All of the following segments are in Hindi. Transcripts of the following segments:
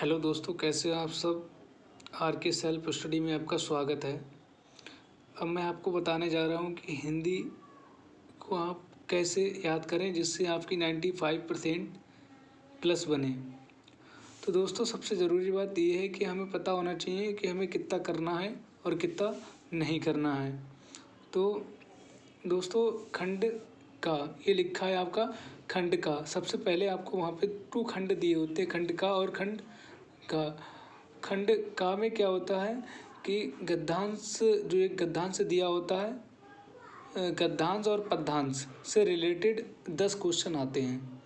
हेलो दोस्तों, कैसे हो आप सब। आर के सेल्फ स्टडी में आपका स्वागत है। अब मैं आपको बताने जा रहा हूँ कि हिंदी को आप कैसे याद करें जिससे आपकी 95% प्लस बने। तो दोस्तों, सबसे ज़रूरी बात ये है कि हमें पता होना चाहिए कि हमें कितना करना है और कितना नहीं करना है। तो दोस्तों, खंड का ये लिखा है आपका खंड का। सबसे पहले आपको वहाँ पे 2 खंड दिए होते हैं, खंड का और खंड का। खंड का में क्या होता है कि गद्यांश, जो एक गद्यांश दिया होता है, गद्यांश और पद्यांश से रिलेटेड 10 क्वेश्चन आते हैं।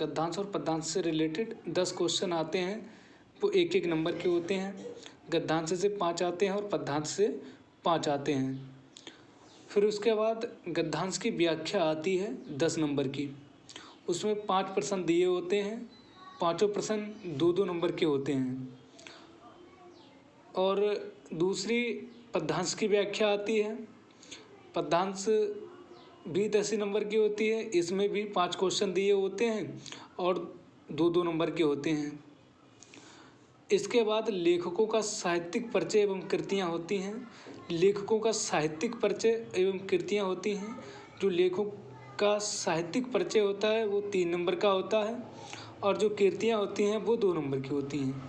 गद्यांश और पद्यांश से रिलेटेड 10 क्वेश्चन आते हैं, वो एक एक नंबर के होते हैं। गद्यांश से 5 आते हैं और पद्यांश से 5 आते हैं। फिर उसके बाद गद्यांश की व्याख्या आती है 10 नंबर की। उसमें 5 प्रश्न दिए होते हैं, पाँचों प्रश्न 2-2 नंबर के होते हैं। और दूसरी पद्यांश की व्याख्या आती है। पद्यांश भी 10 ही नंबर की होती है, इसमें भी 5 क्वेश्चन दिए होते हैं और 2-2 नंबर के होते हैं। इसके बाद लेखकों का साहित्यिक परिचय एवं कृतियाँ होती हैं। लेखकों का साहित्यिक परिचय एवं कृतियाँ होती हैं। जो लेखकों का साहित्यिक परिचय होता है वो 3 नंबर का होता है और जो कृतियाँ होती हैं वो 2 नंबर की होती हैं।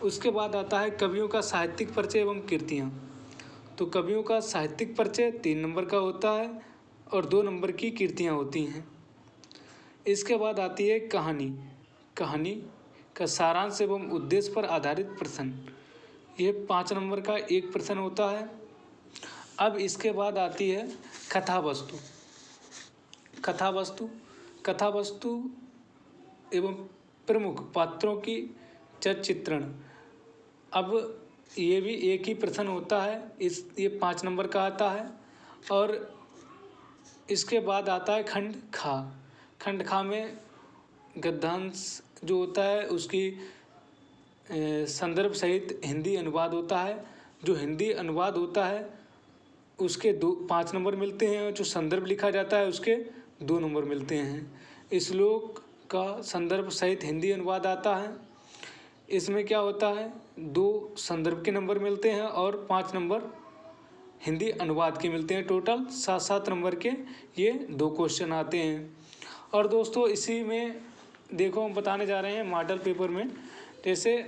उसके बाद आता है कवियों का साहित्यिक परिचय एवं कृतियाँ। तो कवियों का साहित्यिक परिचय 3 नंबर का होता है और 2 नंबर की कृतियाँ होती हैं। इसके बाद आती है कहानी। कहानी का सारांश एवं उद्देश्य पर आधारित प्रश्न, ये 5 नंबर का एक प्रश्न होता है। अब इसके बाद आती है कथा वस्तु। कथा वस्तु, कथा वस्तु एवं प्रमुख पात्रों की चित्रण। अब ये भी एक ही प्रश्न होता है, ये 5 नंबर का आता है। और इसके बाद आता है खंड खा। खंड खा में गद्यांश जो होता है उसकी संदर्भ सहित हिंदी अनुवाद होता है। जो हिंदी अनुवाद होता है उसके 5 नंबर मिलते हैं और जो संदर्भ लिखा जाता है उसके 2 नंबर मिलते हैं। श्लोक का संदर्भ सहित हिंदी अनुवाद आता है। इसमें क्या होता है, 2 संदर्भ के नंबर मिलते हैं और 5 नंबर हिंदी अनुवाद के मिलते हैं। टोटल 7-7 नंबर के ये 2 क्वेश्चन आते हैं। और दोस्तों, इसी में देखो हम बताने जा रहे हैं मॉडल पेपर में, जैसे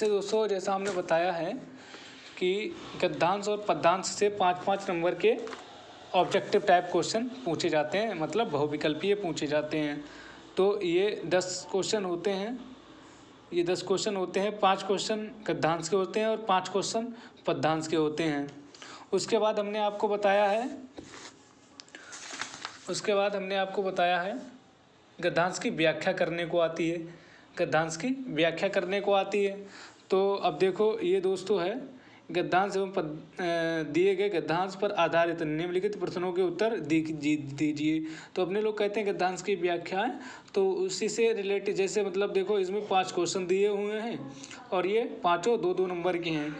दोस्तों, जैसा हमने बताया है कि गद्यांश और पद्यांश से 5-5 नंबर के ऑब्जेक्टिव टाइप क्वेश्चन पूछे जाते हैं, मतलब बहुविकल्पीय पूछे जाते हैं। तो ये 10 क्वेश्चन होते हैं। ये 10 क्वेश्चन होते हैं, 5 क्वेश्चन गद्यांश के होते हैं और 5 क्वेश्चन पद्यांश के होते हैं। उसके बाद हमने आपको बताया है गद्यांश की व्याख्या करने को आती है। गद्यांश की व्याख्या करने को आती है। तो अब देखो ये दोस्तों है, गद्यांश एवं दिए गए गद्यांश पर आधारित निम्नलिखित प्रश्नों के उत्तर दीजिए। तो अपने लोग कहते हैं गद्यांश की व्याख्या है, तो उसी से रिलेटेड, जैसे मतलब देखो इसमें 5 क्वेश्चन दिए हुए हैं और ये पाँचों 2-2 नंबर के हैं।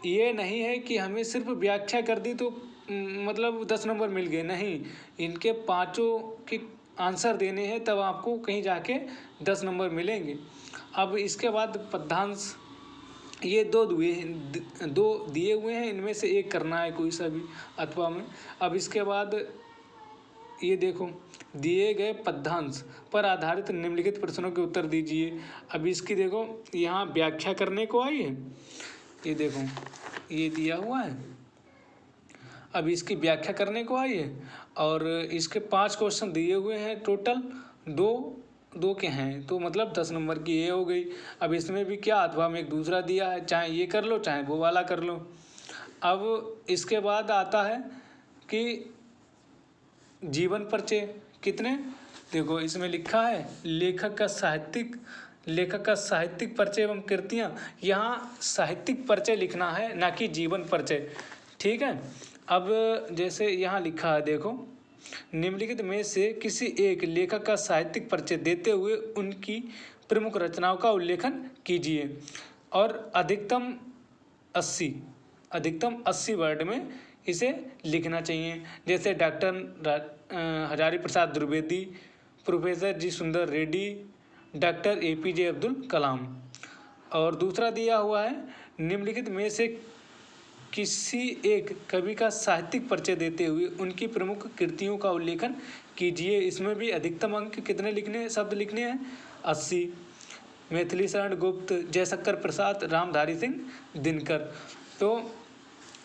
ये नहीं है कि हमें सिर्फ व्याख्या कर दी तो मतलब 10 नंबर मिल गए, नहीं। इनके पाँचों के आंसर देने हैं, तब आपको कहीं जाके 10 नंबर मिलेंगे। अब इसके बाद पद्यांश, ये 2 दिए हुए हैं, इनमें से एक करना है कोई सा भी अथवा में। अब इसके बाद ये देखो, दिए गए पद्यांश पर आधारित निम्नलिखित प्रश्नों के उत्तर दीजिए। अब इसकी देखो यहाँ व्याख्या करने को आई है, ये देखो ये दिया हुआ है। अब इसकी व्याख्या करने को आई है और इसके 5 क्वेश्चन दिए हुए हैं, टोटल 2 के हैं, तो मतलब 10 नंबर की ये हो गई। अब इसमें भी क्या, अथवा में एक दूसरा दिया है, चाहे ये कर लो चाहे वो वाला कर लो। अब इसके बाद आता है कि जीवन परिचय कितने, देखो इसमें लिखा है लेखक का साहित्यिक परिचय एवं कृतियाँ। यहाँ साहित्यिक परिचय लिखना है, ना कि जीवन परिचय, ठीक है। अब जैसे यहाँ लिखा है, देखो निम्नलिखित में से किसी एक लेखक का साहित्यिक परिचय देते हुए उनकी प्रमुख रचनाओं का उल्लेखन कीजिए। और अधिकतम 80 वर्ड में इसे लिखना चाहिए। जैसे डॉक्टर हजारी प्रसाद द्विवेदी, प्रोफेसर जी सुंदर रेड्डी, डॉक्टर APJ अब्दुल कलाम। और दूसरा दिया हुआ है, निम्नलिखित में से किसी एक कवि का साहित्यिक परिचय देते हुए उनकी प्रमुख कृतियों का उल्लेखन कीजिए। इसमें भी अधिकतम अंक कितने लिखने, शब्द लिखने हैं? 80। मैथिली शरण गुप्त, जयशंकर प्रसाद, रामधारी सिंह दिनकर। तो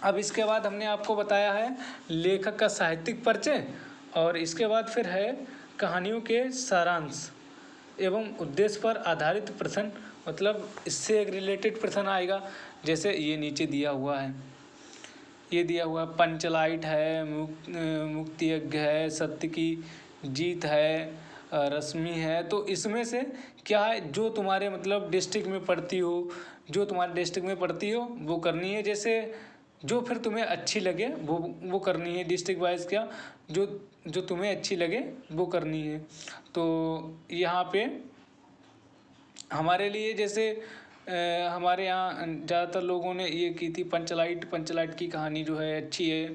अब इसके बाद हमने आपको बताया है लेखक का साहित्यिक परिचय, और इसके बाद फिर है कहानियों के सारांश एवं उद्देश्य पर आधारित प्रश्न, मतलब इससे एक रिलेटेड प्रश्न आएगा। जैसे ये नीचे दिया हुआ है, ये दिया हुआ पंचलाइट है, मुक्ति यज्ञ है, सत्य की जीत है, रश्मि है। तो इसमें से क्या है जो तुम्हारे मतलब डिस्ट्रिक्ट में पढ़ती हो, जो तुम्हारे डिस्ट्रिक्ट में पढ़ती हो वो करनी है। जैसे जो फिर तुम्हें अच्छी लगे वो करनी है, डिस्ट्रिक्ट वाइज क्या जो तुम्हें अच्छी लगे वो करनी है। तो यहाँ पे हमारे लिए जैसे हमारे यहाँ ज़्यादातर लोगों ने ये की थी पंचलाइट की कहानी जो है अच्छी है।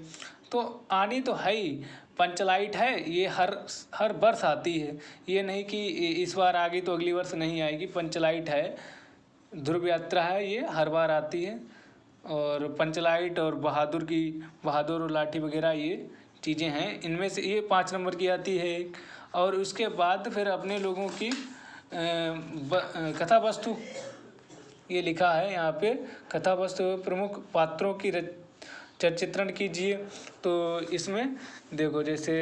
तो आनी तो है ही, पंचलाइट है ये हर वर्ष आती है, ये नहीं कि इस बार आ गई तो अगली वर्ष नहीं आएगी। पंचलाइट है, ध्रुव यात्रा है, ये हर बार आती है। और पंचलाइट और बहादुर और लाठी वगैरह ये चीज़ें हैं, इनमें से ये 5 नंबर की आती है। और उसके बाद फिर अपने लोगों की कथा वस्तु ये लिखा है यहाँ पे, कथा वस्तु प्रमुख पात्रों की चित्रण कीजिए। तो इसमें देखो जैसे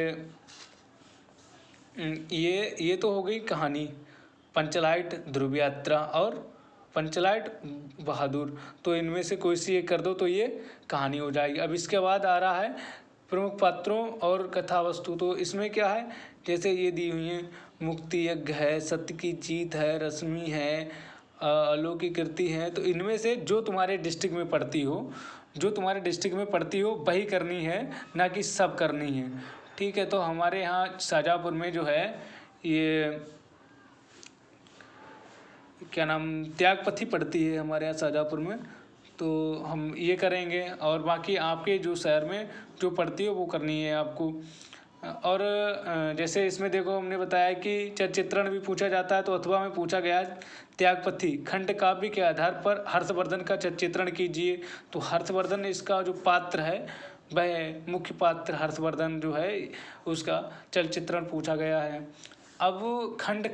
ये तो हो गई कहानी, पंचलाइट, ध्रुव यात्रा और पंचलाइट बहादुर। तो इनमें से कोई सी एक कर दो तो ये कहानी हो जाएगी। अब इसके बाद आ रहा है प्रमुख पात्रों और कथा वस्तु। तो इसमें क्या है, जैसे ये दी हुई है, मुक्ति यज्ञ है, सत्य की जीत है, रश्मि है, अलौकिक कृति है। तो इनमें से जो तुम्हारे डिस्ट्रिक्ट में पढ़ती हो वही करनी है, ना कि सब करनी है। ठीक है। तो हमारे यहाँ शाहजहाँपुर में जो है ये क्या नाम, त्यागपथी पड़ती है हमारे यहाँ शाहजहाँपुर में। तो हम ये करेंगे, और बाकी आपके जो शहर में जो पड़ती है वो करनी है आपको। और जैसे इसमें देखो हमने बताया कि चित्रण भी पूछा जाता है। तो अथवा में पूछा गया त्यागपथी खंड काव्य के आधार पर हर्षवर्धन का चित्रण कीजिए। तो हर्षवर्धन इसका जो पात्र है वह मुख्य पात्र हर्षवर्धन जो है उसका चलचित्रण पूछा गया है। अब खंड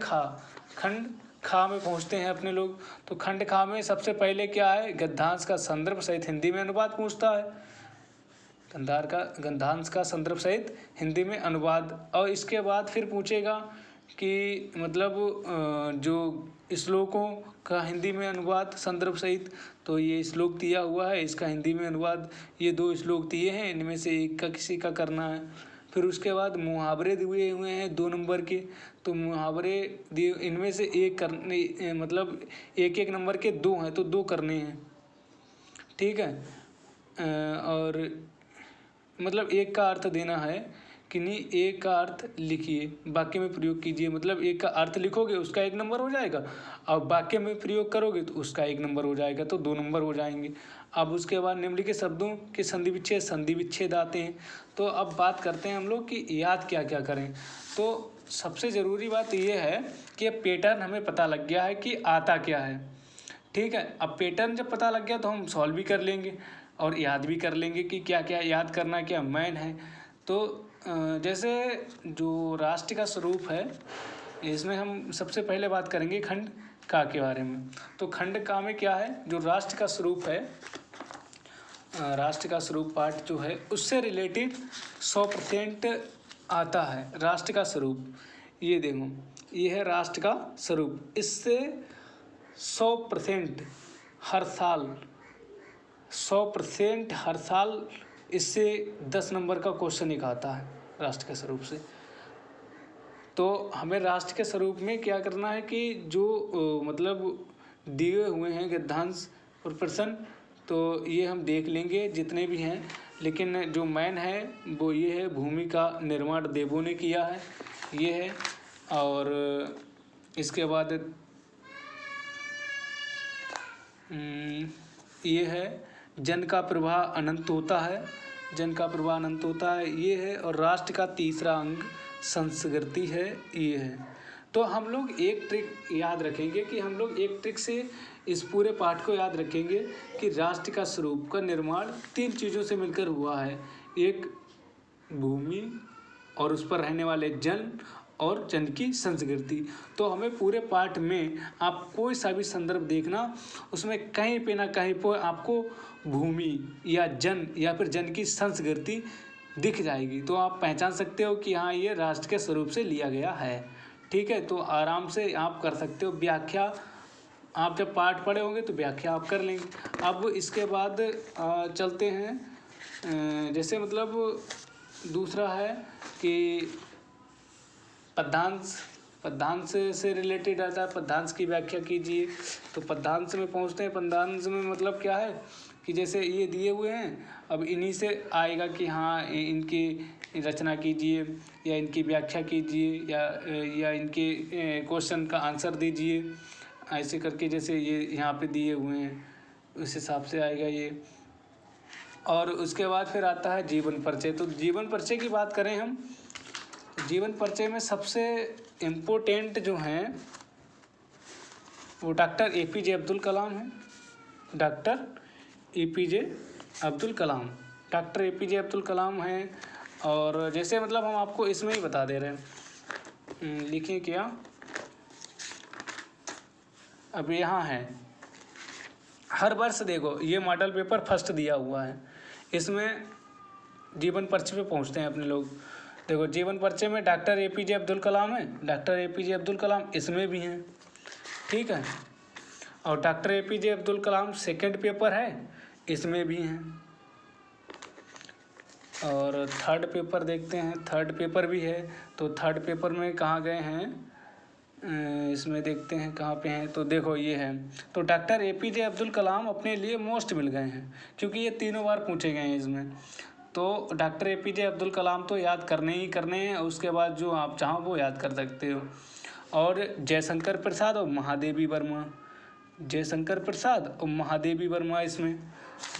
खा में पहुँचते हैं अपने लोग। तो खंड खा में सबसे पहले क्या है, गद्यांश का संदर्भ सहित हिंदी में अनुवाद पूछता है। गद्यांश का संदर्भ सहित हिंदी में अनुवाद। और इसके बाद फिर पूछेगा कि मतलब जो श्लोकों का हिंदी में अनुवाद संदर्भ सहित। तो ये श्लोक दिया हुआ है, इसका हिंदी में अनुवाद, ये 2 श्लोक दिए हैं, इनमें से एक का किसी का करना है। फिर उसके बाद मुहावरे दिए हुए हैं 2 नंबर के। तो मुहावरे दिए, इनमें से एक करने, मतलब 1-1 नंबर के 2 हैं तो 2 करने हैं। ठीक है। और मतलब एक का अर्थ देना है कि नहीं, एक का अर्थ लिखिए, वाक्य में प्रयोग कीजिए। मतलब एक का अर्थ लिखोगे उसका 1 नंबर हो जाएगा, और वाक्य में प्रयोग करोगे तो उसका 1 नंबर हो जाएगा, तो 2 नंबर हो जाएंगे। अब उसके बाद निम्नलिखित शब्दों के संधि विच्छेद आते हैं। तो अब बात करते हैं हम लोग कि याद क्या क्या करें। तो सबसे ज़रूरी बात ये है कि पैटर्न हमें पता लग गया है कि आता क्या है। ठीक है। अब पैटर्न जब पता लग गया तो हम सॉल्व भी कर लेंगे और याद भी कर लेंगे कि क्या क्या याद करना, क्या मैन है। तो जैसे जो राष्ट्र का स्वरूप है, इसमें हम सबसे पहले बात करेंगे खंड का के बारे में। तो खंड का में क्या है, जो राष्ट्र का स्वरूप है, राष्ट्र का स्वरूप पाठ जो है उससे रिलेटेड 100% आता है। राष्ट्र का स्वरूप ये देखो, ये है राष्ट्र का स्वरूप। इससे 100% हर साल 100% हर साल इससे 10 नंबर का क्वेश्चन एक आता है राष्ट्र के स्वरूप से। तो हमें राष्ट्र के स्वरूप में क्या करना है कि जो मतलब दिए हुए हैं गद्यांश और प्रश्न, तो ये हम देख लेंगे जितने भी हैं। लेकिन जो मैन है वो ये है, भूमि का निर्माण देवों ने किया है, ये है। और इसके बाद ये है जन का प्रवाह अनंत होता है, जन का प्रवाह अनंत होता है ये है। और राष्ट्र का तीसरा अंग संस्कृति है ये है। तो हम लोग एक ट्रिक याद रखेंगे कि हम लोग एक ट्रिक से इस पूरे पाठ को याद रखेंगे कि राष्ट्र का स्वरूप का निर्माण 3 चीज़ों से मिलकर हुआ है। एक भूमि और उस पर रहने वाले जन और जन की संस्कृति। तो हमें पूरे पाठ में आप कोई सा भी संदर्भ देखना, उसमें कहीं पे ना कहीं पर आपको भूमि या जन या फिर जन की संस्कृति दिख जाएगी। तो आप पहचान सकते हो कि हाँ ये राष्ट्र के स्वरूप से लिया गया है। ठीक है, तो आराम से आप कर सकते हो। व्याख्या आप जब पाठ पढ़े होंगे तो व्याख्या आप कर लेंगे। अब इसके बाद चलते हैं, जैसे मतलब दूसरा है कि पद्यांश से रिलेटेड आता है। पद्यांश की व्याख्या कीजिए। तो पद्यांश में पहुंचते हैं। पद्यांश में मतलब क्या है कि जैसे ये दिए हुए हैं, अब इन्हीं से आएगा कि हाँ इनकी रचना कीजिए या इनकी व्याख्या कीजिए या इनके क्वेश्चन का आंसर दीजिए। ऐसे करके जैसे ये यहाँ पे दिए हुए हैं उस हिसाब से आएगा ये। और उसके बाद फिर आता है जीवन परिचय। तो जीवन परिचय की बात करें हम, जीवन परिचय में सबसे इम्पोर्टेंट जो हैं वो डॉक्टर APJ अब्दुल कलाम हैं। Doctor APJ Abdul Kalam, doctor APJ Abdul Kalam हैं। और जैसे मतलब हम आपको इसमें ही बता दे रहे हैं, लिखें क्या, अब यहाँ है हर वर्ष देखो ये मॉडल पेपर फर्स्ट दिया हुआ है, इसमें जीवन परिचय पे पहुँचते हैं अपने लोग। देखो जीवन परिचय में डॉक्टर APJ अब्दुल कलाम है, डॉक्टर APJ अब्दुल कलाम इसमें भी हैं। ठीक है, और doctor APJ Abdul Kalam second paper है इसमें भी हैं। और थर्ड पेपर देखते हैं, थर्ड पेपर भी है। तो थर्ड पेपर में कहाँ गए हैं, इसमें देखते हैं कहाँ पे हैं। तो देखो ये है। तो डॉक्टर APJ अब्दुल कलाम अपने लिए मोस्ट मिल गए हैं क्योंकि ये 3 बार पूछे गए हैं इसमें। तो डॉक्टर APJ अब्दुल कलाम तो याद करने ही करने हैं, उसके बाद जो आप चाहो वो याद कर सकते हो। और जयशंकर प्रसाद और महादेवी वर्मा, जयशंकर प्रसाद और महादेवी वर्मा इसमें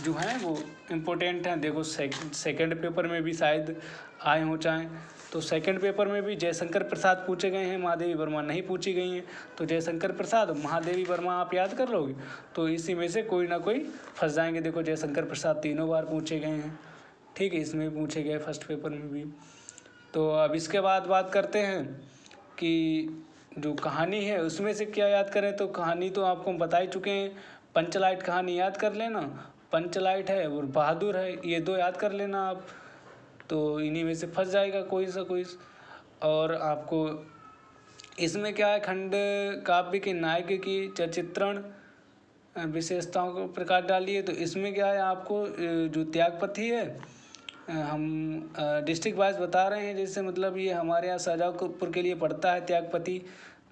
जो हैं वो इम्पोर्टेंट हैं। देखो सेकंड पेपर में भी शायद आए हो चाहे, तो सेकंड पेपर में भी जयशंकर प्रसाद पूछे गए हैं, महादेवी वर्मा नहीं पूछी गई हैं। तो जयशंकर प्रसाद और महादेवी वर्मा आप याद कर लोगे तो इसी में से कोई ना कोई फंस जाएंगे। देखो जयशंकर प्रसाद 3 बार पूछे गए हैं। ठीक है, इसमें पूछे गए फर्स्ट पेपर में भी। तो अब इसके बाद बात करते हैं कि जो कहानी है उसमें से क्या याद करें। तो कहानी तो आपको हम बता ही चुके हैं, पंचलाइट कहानी याद कर लेना। पंचलाइट है और बहादुर है, ये 2 याद कर लेना आप। तो इन्हीं में से फंस जाएगा कोई सा कोई। और आपको इसमें क्या है, खंड काव्य के नायक की चरित्रण विशेषताओं को प्रकाश डालिए। तो इसमें क्या है, आपको जो त्यागपति है, हम डिस्ट्रिक्ट वाइज बता रहे हैं। जैसे मतलब ये हमारे यहाँ शाहजहाँपुर के लिए पड़ता है त्यागपति,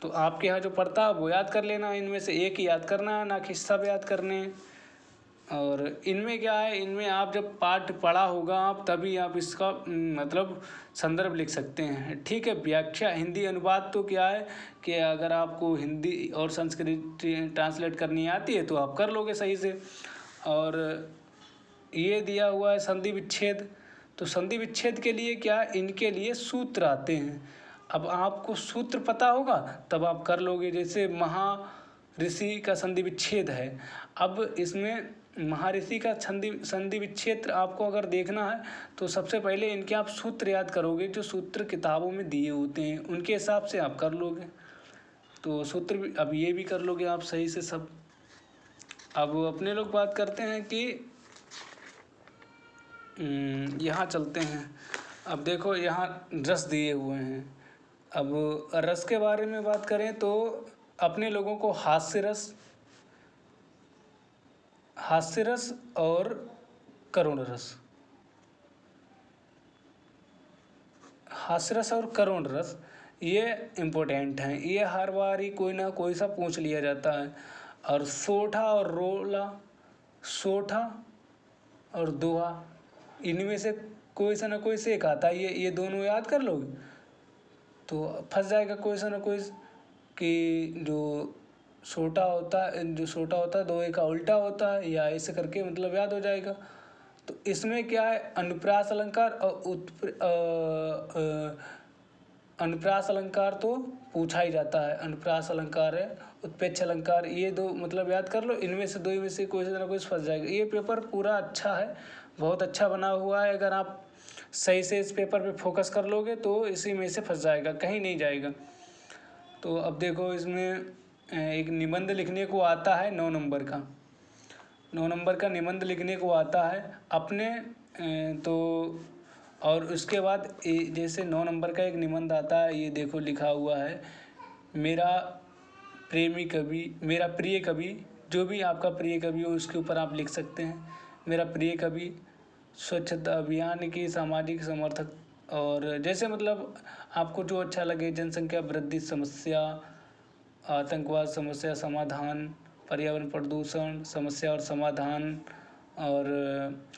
तो आपके यहाँ जो पड़ता है वो याद कर लेना। इनमें से एक ही याद करना है, ना कि सब याद करने हैं। और इनमें क्या है, इनमें आप जब पाठ पढ़ा होगा आप तभी आप इसका मतलब संदर्भ लिख सकते हैं। ठीक है, व्याख्या हिंदी अनुवाद तो क्या है कि अगर आपको हिंदी और संस्कृत ट्रांसलेट करनी आती है तो आप कर लोगे सही से। और ये दिया हुआ है संधि विच्छेद। तो संधि विच्छेद के लिए क्या, इनके लिए सूत्र आते हैं। अब आपको सूत्र पता होगा तब आप कर लोगे। जैसे महर्षि का संधि विच्छेद है, अब इसमें महर्षि का संधि विच्छेद आपको अगर देखना है तो सबसे पहले इनके आप सूत्र याद करोगे, जो सूत्र किताबों में दिए होते हैं उनके हिसाब से आप कर लोगे। तो सूत्र भी अब ये भी कर लोगे आप सही से सब। अब अपने लोग बात करते हैं कि यहाँ चलते हैं। अब देखो यहाँ रस दिए हुए हैं। अब रस के बारे में बात करें तो अपने लोगों को हास्य रस और करुण रस, हास्य रस और करुण रस ये इम्पोर्टेंट हैं। ये हर बार ही कोई ना कोई सा पूछ लिया जाता है। और सोठा और रोला, सोठा और दोहा, इनमें से कोई सा ना कोई से एक आता है। ये दोनों याद कर लोगे तो फंस जाएगा कोई सा ना कोई कि जो छोटा होता है, जो छोटा होता है 2a का उल्टा होता है, या ऐसे करके मतलब याद हो जाएगा। तो इसमें क्या है, अनुप्रास अलंकार और अनुप्रास अलंकार तो पूछा ही जाता है, अनुप्रास अलंकार है, उत्प्रेक्ष अलंकार, ये दो मतलब याद कर लो, इनमें से दो में से कोई ना कोई फंस जाएगा। ये पेपर पूरा अच्छा है, बहुत अच्छा बना हुआ है, अगर आप सही से इस पेपर पे फोकस कर लोगे तो इसी में से फंस जाएगा, कहीं नहीं जाएगा। तो अब देखो, इसमें एक निबंध लिखने को आता है 9 नंबर का, 9 नंबर का निबंध लिखने को आता है अपने तो, और उसके बाद जैसे 9 नंबर का एक निबंध आता है, ये देखो लिखा हुआ है, मेरा प्रेमी कवि, मेरा प्रिय कवि, जो भी आपका प्रिय कवि हो उसके ऊपर आप लिख सकते हैं। मेरा प्रिय कवि स्वच्छता अभियान की सामाजिक समर्थक, और जैसे मतलब आपको जो अच्छा लगे, जनसंख्या वृद्धि समस्या, आतंकवाद समस्या समाधान, पर्यावरण प्रदूषण समस्या और समाधान, और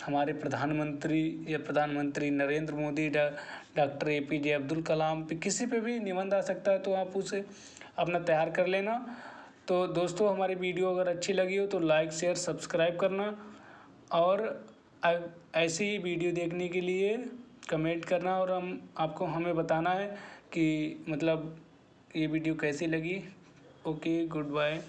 हमारे प्रधानमंत्री नरेंद्र मोदी, डॉक्टर APJ अब्दुल कलाम पे, किसी पे भी निबंध आ सकता है, तो आप उसे अपना तैयार कर लेना। तो दोस्तों, हमारी वीडियो अगर अच्छी लगी हो तो लाइक शेयर सब्सक्राइब करना, और ऐसी ही वीडियो देखने के लिए कमेंट करना, और हमें बताना है कि मतलब ये वीडियो कैसी लगी। Okay, good bye.